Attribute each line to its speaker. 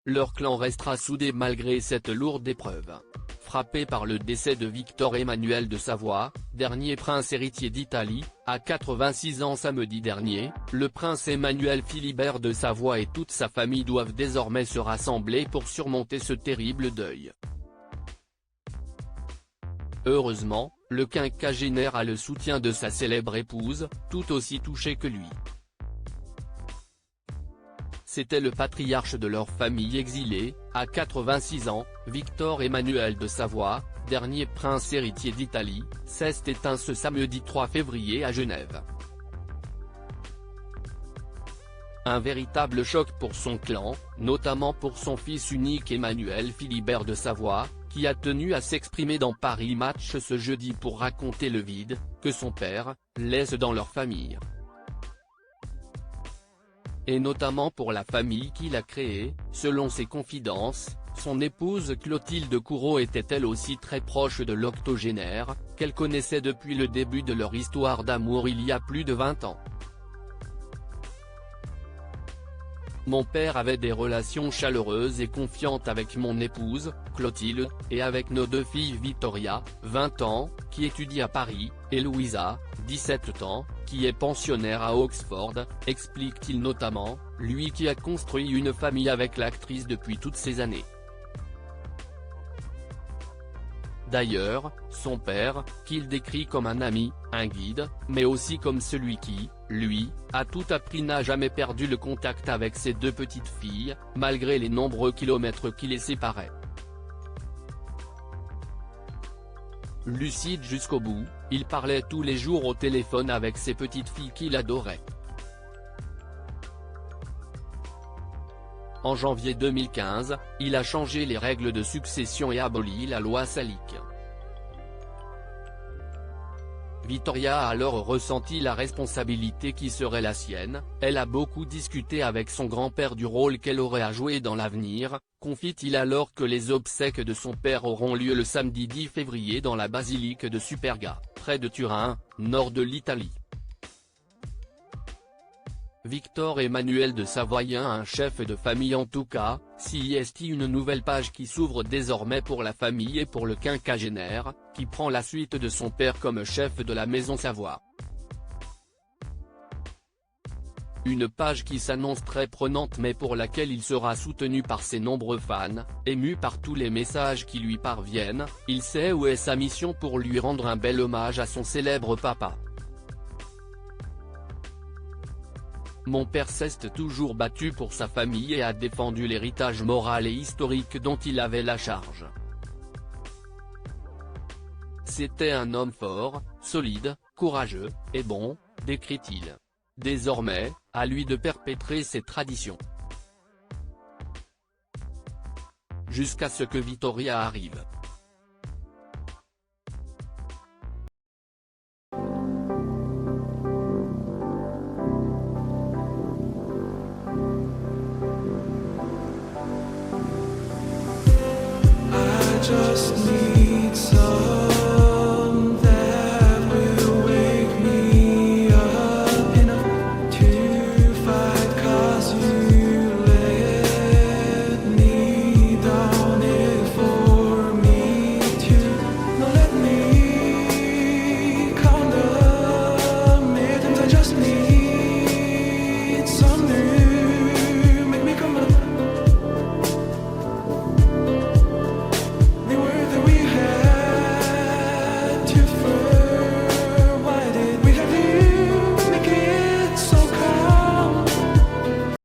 Speaker 1: leur clan restera soudé malgré cette lourde épreuve. Frappé par le décès de Victor Emmanuel de Savoie, dernier prince héritier d'Italie, à 86 ans samedi dernier, le prince Emmanuel Philibert de Savoie et toute sa famille doivent désormais se rassembler pour surmonter ce terrible deuil. Heureusement, le quinquagénaire a le soutien de sa célèbre épouse, tout aussi touchée que lui. C'était le patriarche de leur famille exilée, à 86 ans, Victor Emmanuel de Savoie, dernier prince héritier d'Italie, s'est éteint ce samedi 3 février à Genève. Un véritable choc pour son clan, notamment pour son fils unique Emmanuel Philibert de Savoie, qui a tenu à s'exprimer dans Paris Match ce jeudi pour raconter le vide que son père laisse dans leur famille. Et notamment pour la famille qu'il a créée, selon ses confidences, son épouse Clotilde Courreau était elle aussi très proche de l'octogénaire, qu'elle connaissait depuis le début de leur histoire d'amour il y a plus de 20 ans. Mon père avait des relations chaleureuses et confiantes avec mon épouse, Clotilde, et avec nos deux filles Victoria, 20 ans, qui étudie à Paris, et Louisa, 17 ans, qui est pensionnaire à Oxford, explique-t-il notamment, lui qui a construit une famille avec l'actrice depuis toutes ces années. D'ailleurs, son père, qu'il décrit comme un ami, un guide, mais aussi comme celui qui, lui, a tout appris n'a jamais perdu le contact avec ses deux petites filles, malgré les nombreux kilomètres qui les séparaient. Lucide jusqu'au bout, il parlait tous les jours au téléphone avec ses petites filles qu'il adorait. En janvier 2015, il a changé les règles de succession et aboli la loi salique. Victoria a alors ressenti la responsabilité qui serait la sienne, elle a beaucoup discuté avec son grand-père du rôle qu'elle aurait à jouer dans l'avenir, confie-t-il alors que les obsèques de son père auront lieu le samedi 10 février dans la basilique de Superga, près de Turin, nord de l'Italie. Victor Emmanuel de Savoie, un chef de famille en tout cas, c'est une nouvelle page qui s'ouvre désormais pour la famille et pour le quinquagénaire, qui prend la suite de son père comme chef de la maison Savoie. Une page qui s'annonce très prenante mais pour laquelle il sera soutenu par ses nombreux fans, ému par tous les messages qui lui parviennent, il sait où est sa mission pour lui rendre un bel hommage à son célèbre papa. Mon père s'est toujours battu pour sa famille et a défendu l'héritage moral et historique dont il avait la charge. C'était un homme fort, solide, courageux, et bon, décrit-il. Désormais, à lui de perpétrer ses traditions. Jusqu'à ce que Victoria arrive.
Speaker 2: Just